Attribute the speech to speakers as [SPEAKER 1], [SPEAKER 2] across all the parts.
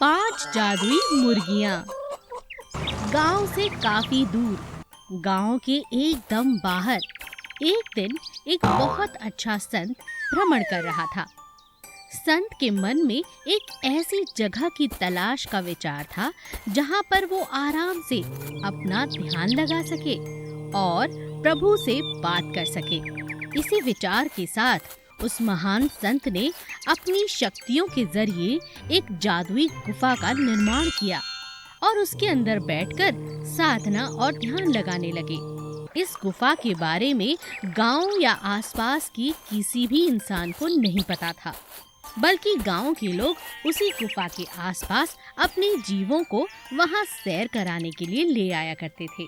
[SPEAKER 1] 5 जादुई मुर्गियां। गांव से काफी दूर, गांव के एकदम बाहर, एक दिन एक बहुत अच्छा संत भ्रमण कर रहा था। संत के मन में एक ऐसी जगह की तलाश का विचार था जहां पर वो आराम से अपना ध्यान लगा सके और प्रभु से बात कर सके। इसी विचार के साथ उस महान संत ने अपनी शक्तियों के जरिए एक जादुई गुफा का निर्माण किया और उसके अंदर बैठकर साधना और ध्यान लगाने लगे। इस गुफा के बारे में गांव या आसपास की किसी भी इंसान को नहीं पता था, बल्कि गांव के लोग उसी गुफा के आसपास अपने जीवों को वहां सैर कराने के लिए ले आया करते थे।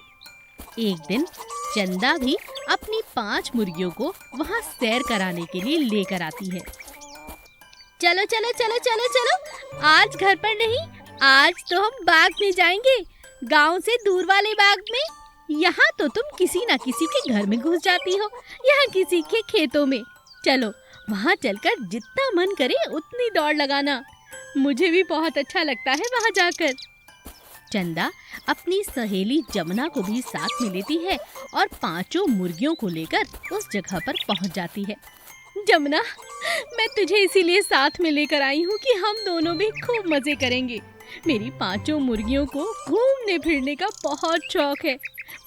[SPEAKER 1] एक दिन चंदा भी अपनी 5 मुर्गियों को वहां सैर कराने के लिए लेकर आती है। चलो चलो चलो चलो चलो, आज घर पर नहीं, आज तो हम बाग में जाएंगे, गांव से दूर वाले बाग में। यहाँ तो तुम किसी न किसी के घर में घुस जाती हो, यहाँ किसी के खेतों में। चलो वहाँ चलकर जितना मन करे उतनी दौड़ लगाना, मुझे भी बहुत अच्छा लगता है वहाँ जाकर। चंदा अपनी सहेली जमुना को भी साथ में लेती है और 5 मुर्गियों को लेकर उस जगह पर पहुँच जाती है। जमुना, मैं तुझे इसीलिए साथ में लेकर आई हूँ कि हम दोनों भी खूब मजे करेंगे। मेरी 5 मुर्गियों को घूमने फिरने का बहुत शौक है,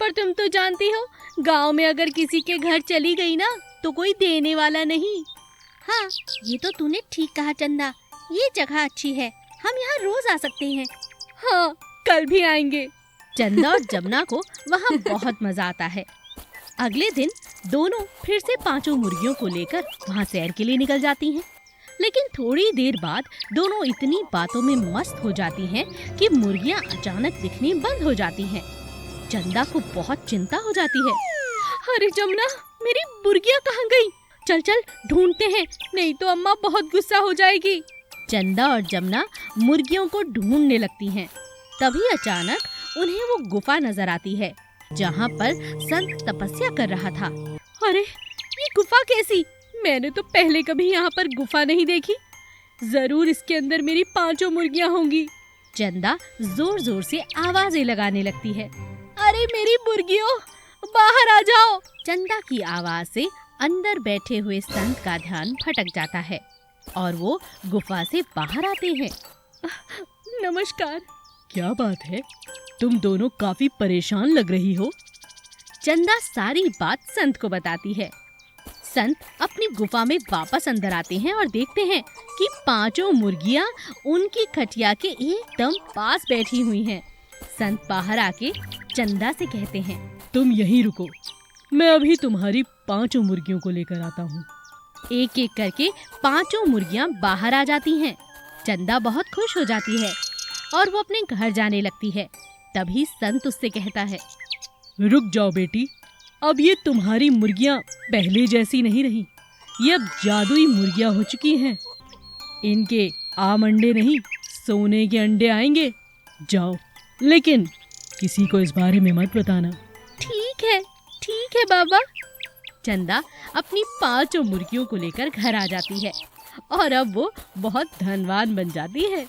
[SPEAKER 1] पर तुम तो जानती हो, गांव में अगर किसी के घर चली गई ना तो कोई देने वाला नहीं। हाँ, ये तो तूने ठीक कहा चंदा, ये जगह अच्छी है, हम यहाँ रोज आ सकते हैं। हाँ, कल भी आएंगे। चंदा और जमुना को वहाँ बहुत मजा आता है। अगले दिन दोनों फिर से 5 मुर्गियों को लेकर वहाँ सैर के लिए निकल जाती हैं। लेकिन थोड़ी देर बाद दोनों इतनी बातों में मस्त हो जाती हैं कि मुर्गियाँ अचानक दिखनी बंद हो जाती हैं। चंदा को बहुत चिंता हो जाती है। अरे जमुना, मेरी मुर्गियाँ कहाँ गई? चल चल ढूंढते हैं, नहीं तो अम्मा बहुत गुस्सा हो जाएगी। चंदा और जमुना मुर्गियों को ढूंढने लगती हैं। तभी अचानक उन्हें वो गुफा नजर आती है जहाँ पर संत तपस्या कर रहा था। अरे ये गुफा कैसी? मैंने तो पहले कभी यहाँ पर गुफा नहीं देखी। जरूर इसके अंदर मेरी 5 मुर्गियाँ होंगी। चंदा जोर जोर से आवाजें लगाने लगती है। अरे मेरी मुर्गियों, बाहर आ जाओ। चंदा की आवाज से अंदर बैठे हुए संत का ध्यान भटक जाता है और वो गुफा से बाहर आते हैं। नमस्कार। क्या बात है, तुम दोनों काफी परेशान लग रही हो। चंदा सारी बात संत को बताती है। संत अपनी गुफा में वापस अंदर आते हैं और देखते हैं कि 5 मुर्गियां उनकी खटिया के एकदम पास बैठी हुई हैं। संत बाहर आके चंदा से कहते हैं, तुम यहीं रुको, मैं अभी तुम्हारी 5 मुर्गियों को लेकर आता हूँ। एक एक करके 5 मुर्गियां बाहर आ जाती हैं। चंदा बहुत खुश हो जाती है और वो अपने घर जाने लगती है। तभी संत उससे कहता है, रुक जाओ बेटी, अब ये तुम्हारी मुर्गियां पहले जैसी नहीं रही, ये अब जादुई मुर्गियां हो चुकी हैं। इनके आम अंडे नहीं, सोने के अंडे आएंगे। जाओ, लेकिन किसी को इस बारे में मत बताना। ठीक है बाबा। चंदा अपनी 5 मुर्गियों को लेकर घर आ जाती है और अब वो बहुत धनवान बन जाती है।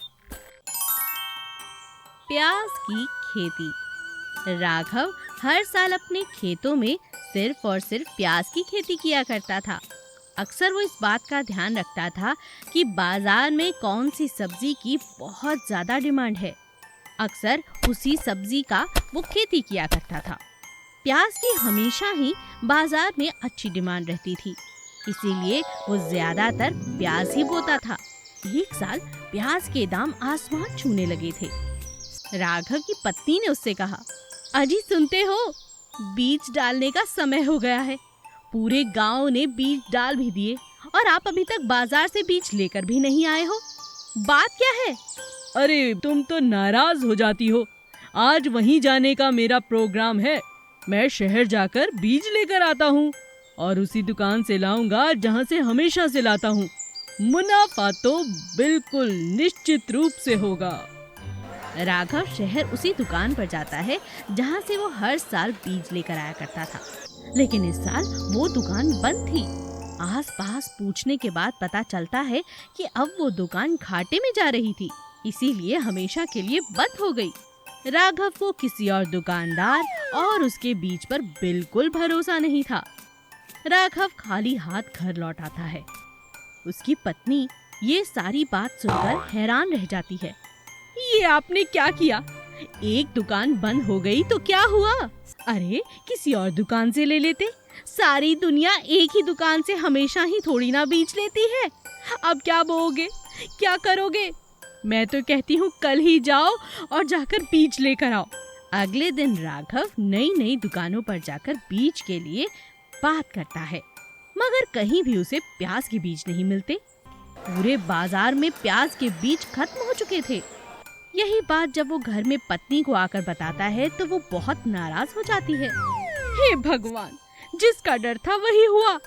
[SPEAKER 1] प्याज की खेती। राघव हर साल अपने खेतों में सिर्फ और सिर्फ प्याज की खेती किया करता था। अक्सर वो इस बात का ध्यान रखता था कि बाजार में कौन सी सब्जी की बहुत ज्यादा डिमांड है। अक्सर उसी सब्जी का वो खेती किया करता था। प्याज की हमेशा ही बाजार में अच्छी डिमांड रहती थी, इसीलिए वो ज्यादातर प्याज ही बोता था। एक साल प्याज के दाम आसमान छूने लगे थे। राघव की पत्नी ने उससे कहा, अजी सुनते हो, बीज डालने का समय हो गया है। पूरे गांव ने बीज डाल भी दिए और आप अभी तक बाजार से बीज लेकर भी नहीं आए हो। बात क्या है? अरे तुम तो नाराज हो जाती हो। आज वहीं जाने का मेरा प्रोग्राम है। मैं शहर जाकर बीज लेकर आता हूँ और उसी दुकान से लाऊंगा जहाँ से हमेशा से लाता हूँ। मुनाफा तो बिल्कुल निश्चित रूप से होगा। राघव शहर उसी दुकान पर जाता है जहाँ से वो हर साल बीज लेकर आया करता था, लेकिन इस साल वो दुकान बंद थी। आस-पास पूछने के बाद पता चलता है कि अब वो दुकान घाटे में जा रही थी। इसीलिए हमेशा के लिए बंद हो गई। राघव को किसी और दुकानदार और उसके बीच पर बिल्कुल भरोसा नहीं था। राघव खाली हाथ घर लौट आता है। उसकी पत्नी ये सारी बात सुनकर हैरान रह जाती है। ये आपने क्या किया? एक दुकान बंद हो गई तो क्या हुआ? अरे किसी और दुकान से ले लेते। सारी दुनिया एक ही दुकान से हमेशा ही थोड़ी ना बीज लेती है। अब क्या बोओगे, क्या करोगे? मैं तो कहती हूँ कल ही जाओ और जाकर बीज लेकर आओ। अगले दिन राघव नई नई दुकानों पर जाकर बीज के लिए बात करता है, मगर कहीं भी उसे प्याज के बीज नहीं मिलते। पूरे बाजार में प्याज के बीज खत्म हो चुके थे। यही बात जब वो घर में पत्नी को आकर बताता है तो वो बहुत नाराज हो जाती है। हे भगवान, जिसका डर था वही हुआ।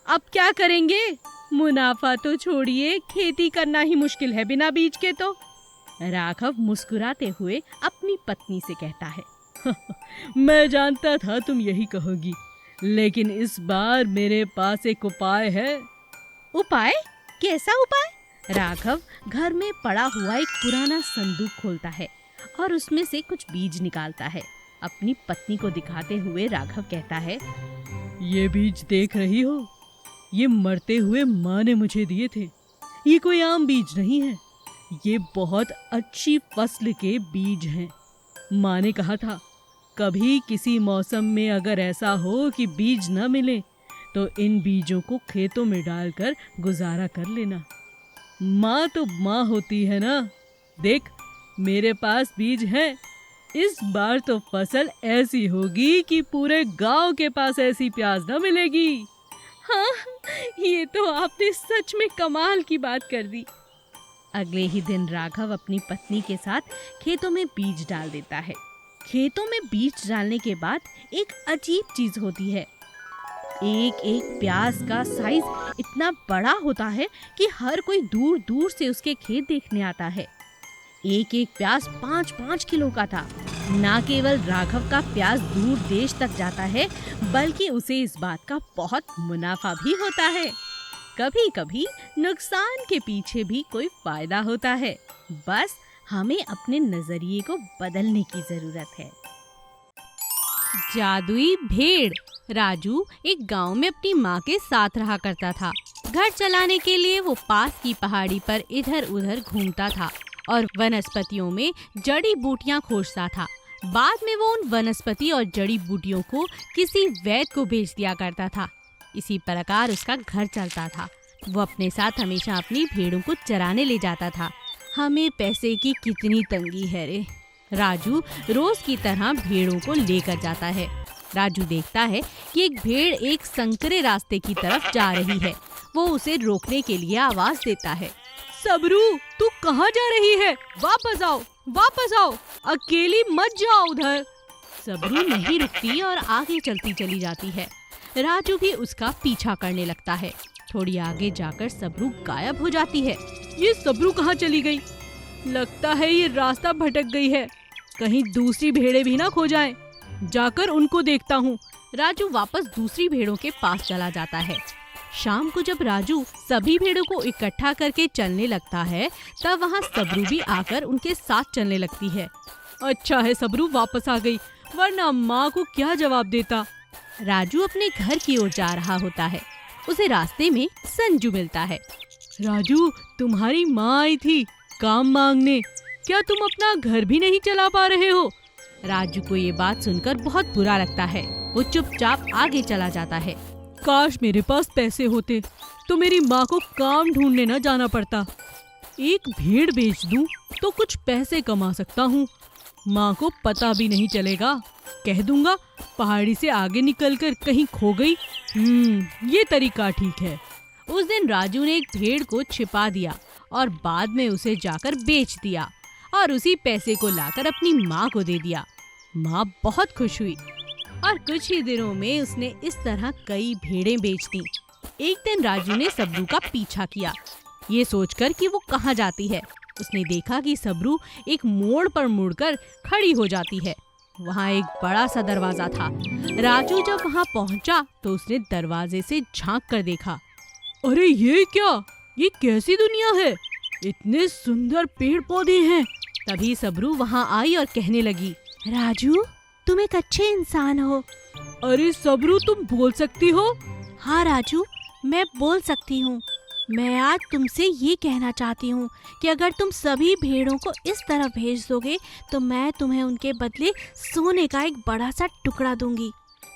[SPEAKER 1] अब क्या करेंगे? मुनाफा तो छोड़िए, खेती करना ही मुश्किल है बिना बीज के तो। राघव मुस्कुराते हुए अपनी पत्नी से कहता है, मैं जानता था तुम यही कहोगी, लेकिन इस बार मेरे पास एक उपाय है। उपाय? कैसा उपाय? राघव घर में पड़ा हुआ एक पुराना संदूक खोलता है और उसमें से कुछ बीज निकालता है। अपनी पत्नी को दिखाते हुए राघव कहता है, ये बीज देख रही हो? ये मरते हुए माँ ने मुझे दिए थे। ये कोई आम बीज नहीं है, ये बहुत अच्छी फसल के बीज हैं। माँ ने कहा था, कभी किसी मौसम में अगर ऐसा हो कि बीज न मिले तो इन बीजों को खेतों में डालकर गुजारा कर लेना। माँ तो माँ होती है ना। देख, मेरे पास बीज हैं। इस बार तो फसल ऐसी होगी कि पूरे गांव के पास ऐसी प्याज न मिलेगी। हाँ, ये तो आपने सच में कमाल की बात कर दी। अगले ही दिन राघव अपनी पत्नी के साथ खेतों में बीज डाल देता है। खेतों में बीज डालने के बाद एक अजीब चीज होती है। एक एक प्याज का साइज इतना बड़ा होता है कि हर कोई दूर दूर से उसके खेत देखने आता है। एक एक प्याज 5-5 किलो का था। न केवल राघव का प्याज दूर देश तक जाता है, बल्कि उसे इस बात का बहुत मुनाफा भी होता है। कभी कभी नुकसान के पीछे भी कोई फायदा होता है। बस हमें अपने नजरिए को बदलने की जरूरत है। जादुई भेड़। राजू एक गांव में अपनी माँ के साथ रहा करता था। घर चलाने के लिए वो पास की पहाड़ी पर इधर उधर घूमता था और वनस्पतियों में जड़ी बूटियां खोजता था। बाद में वो उन वनस्पति और जड़ी बूटियों को किसी वैद्य को बेच दिया करता था। इसी प्रकार उसका घर चलता था। वो अपने साथ हमेशा अपनी भेड़ों को चराने ले जाता था। हमें पैसे की कितनी तंगी है रे। राजू रोज की तरह भेड़ों को लेकर जाता है। राजू देखता है कि एक भेड़ एक संकरे रास्ते की तरफ जा रही है। वो उसे रोकने के लिए आवाज देता है, सबरू, तू कहाँ जा रही है? वापस आओ, वापस आओ, अकेली मत जाओ उधर। सबरू नहीं रुकती और आगे चलती चली जाती है। राजू भी उसका पीछा करने लगता है। थोड़ी आगे जाकर सबरू गायब हो जाती है। ये सबरू कहाँ चली गई? लगता है ये रास्ता भटक गई है। कहीं दूसरी भेड़ें भी ना खो जाएं। जाकर उनको देखता हूँ। राजू वापस दूसरी भेड़ों के पास चला जाता है। शाम को जब राजू सभी भेड़ों को इकट्ठा करके चलने लगता है, तब वहाँ सबरू भी आकर उनके साथ चलने लगती है। अच्छा है सबरू वापस आ गई, वरना माँ को क्या जवाब देता। राजू अपने घर की ओर जा रहा होता है। उसे रास्ते में संजू मिलता है। राजू, तुम्हारी माँ आई थी काम मांगने। क्या तुम अपना घर भी नहीं चला पा रहे हो? राजू को ये बात सुनकर बहुत बुरा लगता है। वो चुपचाप आगे चला जाता है। काश मेरे पास पैसे होते तो मेरी माँ को काम ढूंढने न जाना पड़ता। एक भेड़ बेच दूं तो कुछ पैसे कमा सकता हूँ। माँ को पता भी नहीं चलेगा। कह दूंगा पहाड़ी से आगे निकलकर कहीं खो गई। ये तरीका ठीक है। उस दिन राजू ने एक भेड़ को छिपा दिया और बाद में उसे जाकर बेच दिया और उसी पैसे को लाकर अपनी माँ को दे दिया। माँ बहुत खुश हुई और कुछ ही दिनों में उसने इस तरह कई भेड़ें बेच दी। एक दिन राजू ने सबरू का पीछा किया, ये सोचकर कि वो कहाँ जाती है। उसने देखा कि सबरू एक मोड़ पर मुड़कर खड़ी हो जाती है। वहाँ एक बड़ा सा दरवाजा था। राजू जब वहाँ पहुँचा तो उसने दरवाजे से झांक कर देखा। अरे ये क्या? ये कैसी दुनिया है?
[SPEAKER 2] इतने सुंदर पेड़ पौधे हैं। तभी सबरू वहाँ आई और कहने लगी,
[SPEAKER 3] राजू, तुम एक अच्छे इंसान हो।
[SPEAKER 2] अरे सबरू, तुम बोल सकती हो?
[SPEAKER 3] हाँ राजू, मैं बोल सकती हूँ। मैं आज तुमसे ये कहना चाहती हूँ कि अगर तुम सभी भेड़ों को इस तरफ भेज दोगे तो मैं तुम्हें उनके बदले सोने का एक बड़ा सा टुकड़ा दूंगी।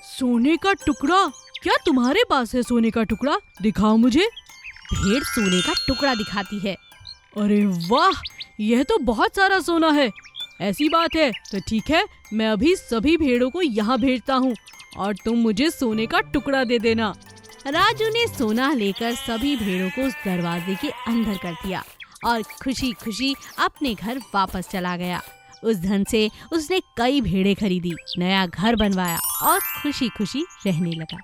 [SPEAKER 2] सोने का टुकड़ा? क्या तुम्हारे पास है सोने का टुकड़ा? दिखाओ मुझे।
[SPEAKER 1] भेड़ सोने का टुकड़ा दिखाती है।
[SPEAKER 2] अरे वाह, यह तो बहुत सारा सोना है। ऐसी बात है तो ठीक है, मैं अभी सभी भेड़ों को यहाँ भेजता हूँ और तुम मुझे सोने का टुकड़ा दे देना।
[SPEAKER 1] राजू ने सोना लेकर सभी भेड़ों को उस दरवाजे के अंदर कर दिया और खुशी खुशी अपने घर वापस चला गया। उस धन से उसने कई भेड़ें खरीदी, नया घर बनवाया और खुशी खुशी रहने लगा।